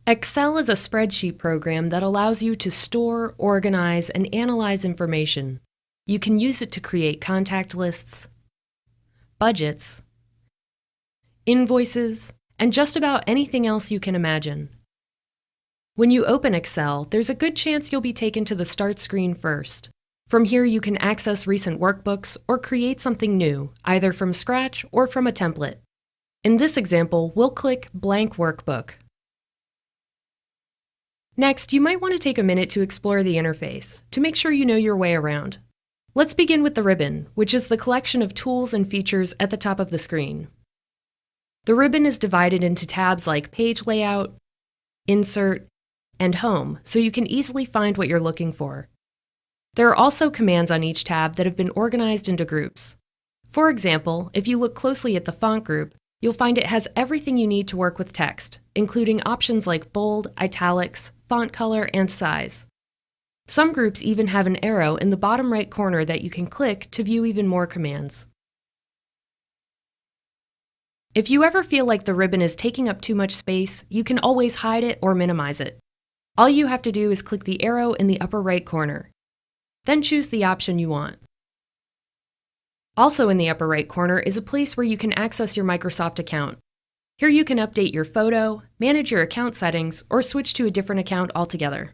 Excel is a spreadsheet program that allows you to store, organize, and analyze information. You can use it to create contact lists, budgets, invoices, and just about anything else you can imagine. When you open Excel, there's a good chance you'll be taken to the Start screen first. From here, you can access recent workbooks or create something new, either from scratch or from a template. In this example, we'll click Blank Workbook. Next, you might want to take a minute to explore the interface to make sure you know your way around. Let's begin with the ribbon, which is the collection of tools and features at the top of the screen. The ribbon is divided into tabs like Page Layout, Insert, and Home, so you can easily find what you're looking for. There are also commands on each tab that have been organized into groups. For example, if you look closely at the font group, you'll find it has everything you need to work with text, including options like bold, italics, font color, and size. Some groups even have an arrow in the bottom right corner that you can click to view even more commands. If you ever feel like the ribbon is taking up too much space, you can always hide it or minimize it. All you have to do is click the arrow in the upper right corner. Then choose the option you want. Also in the upper right corner is a place where you can access your Microsoft account. Here you can update your photo, manage your account settings, or switch to a different account altogether.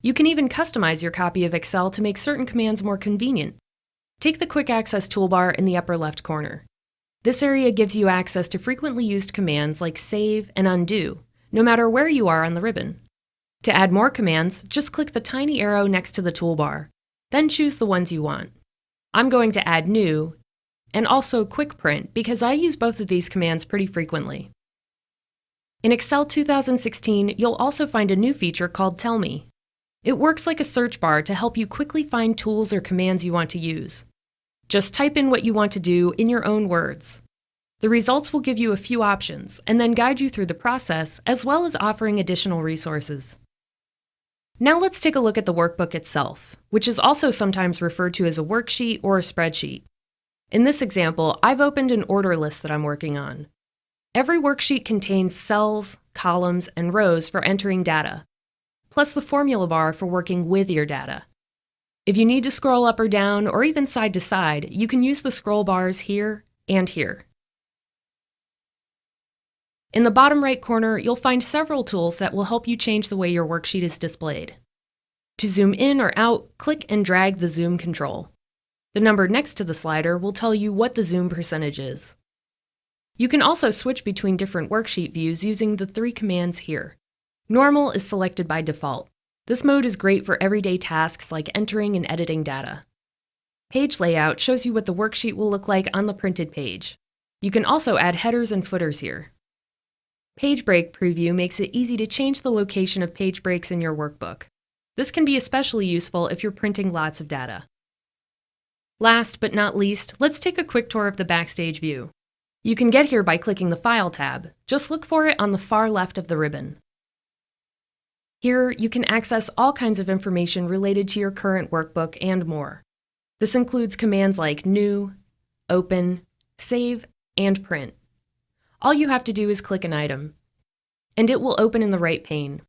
You can even customize your copy of Excel to make certain commands more convenient. Take the Quick Access toolbar in the upper left corner. This area gives you access to frequently used commands like save and undo, no matter where you are on the ribbon. To add more commands, just click the tiny arrow next to the toolbar, then choose the ones you want. I'm going to add new, and also quick print because I use both of these commands pretty frequently. In Excel 2016, you'll also find a new feature called Tell Me. It works like a search bar to help you quickly find tools or commands you want to use. Just type in what you want to do in your own words. The results will give you a few options and then guide you through the process, as well as offering additional resources. Now let's take a look at the workbook itself, which is also sometimes referred to as a worksheet or a spreadsheet. In this example, I've opened an order list that I'm working on. Every worksheet contains cells, columns, and rows for entering data, plus the formula bar for working with your data. If you need to scroll up or down, or even side to side, you can use the scroll bars here and here. In the bottom right corner, you'll find several tools that will help you change the way your worksheet is displayed. To zoom in or out, click and drag the zoom control. The number next to the slider will tell you what the zoom percentage is. You can also switch between different worksheet views using the 3 commands here. Normal is selected by default. This mode is great for everyday tasks like entering and editing data. Page layout shows you what the worksheet will look like on the printed page. You can also add headers and footers here. Page break preview makes it easy to change the location of page breaks in your workbook. This can be especially useful if you're printing lots of data. Last but not least, let's take a quick tour of the Backstage View. You can get here by clicking the File tab. Just look for it on the far left of the ribbon. Here, you can access all kinds of information related to your current workbook and more. This includes commands like New, Open, Save, and Print. All you have to do is click an item, and it will open in the right pane.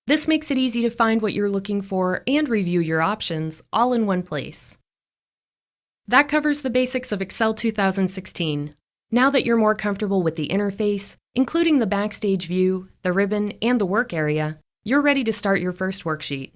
This makes it easy to find what you're looking for and review your options all in one place. That covers the basics of Excel 2016. Now that you're more comfortable with the interface, including the Backstage View, the ribbon, and the work area, you're ready to start your first worksheet.